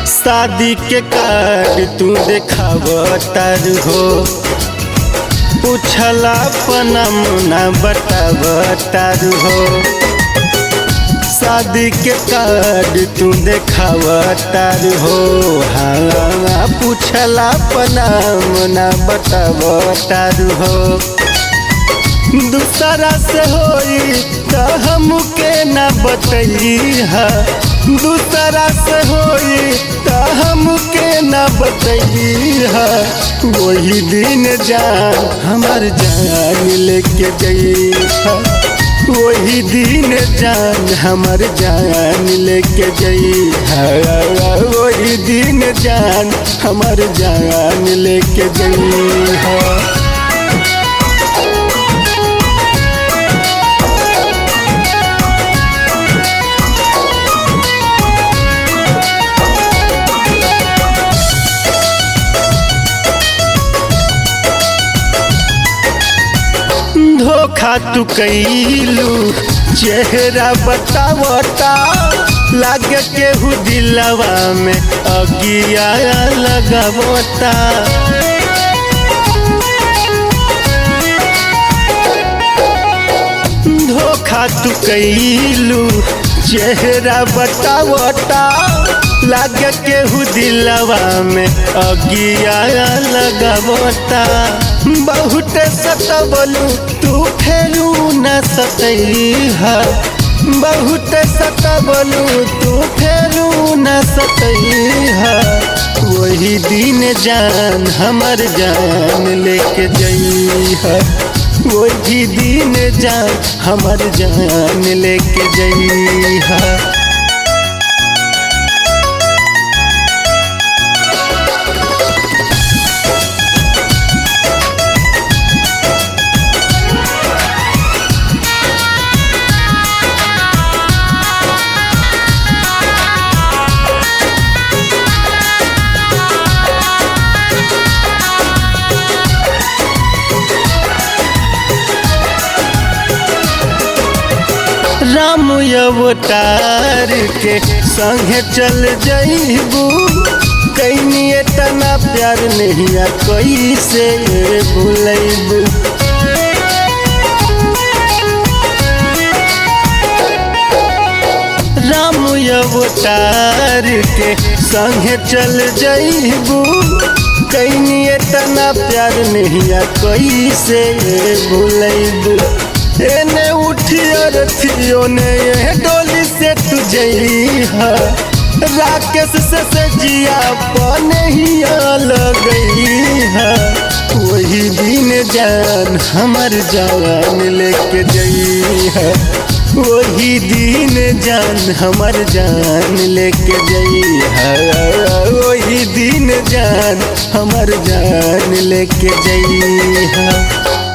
शादी के कार्ड तू देखावतार हो, पूछला पनमुना बतावतार हो। शादी के कार्ड तू देखावतार हो, हाँ पूछला पनमुना बतावतार हो। दूसरा से होई त हमके न बतई है, दूसरा से होई त हमके न बतई है। वही दिन जान हमार जान लेके गई है, वही दिन जान हमार जान लेके गई है, वही दिन जान हमार जान लेके गई है। धोखा तू कैलू चेहरा बतावता, लागे केहू दिलवा में अगिया लगावता। धोखा तू कैलू चेहरा बतावता, लागे केहू दिलवा में अगिया लगावता। बहुत सतबलू तू फेरू न सतई है, बहुत सतबलू तू फेरू न सतई है। वही दिन जान हमार जान लेके गई है, वही दिन जान हमार जान लेके गई है। राम अवतार के संगे चल जइबू, कहीं तना प्यार नहीं कैसे भूलैबू। राम अवतार के संगे चल जइबू, कहीं तना प्यार नहीं कैसे भूलैबू। एने उठियो रथियो ने ये डोली से तुझे है, राकेश से सजिया पाने ही लग गई है। वही दिन जान हमार जान लेके गई है, वही दिन जान हमार जान लेके गई है, वही दिन जान हमार जान लेके गई है।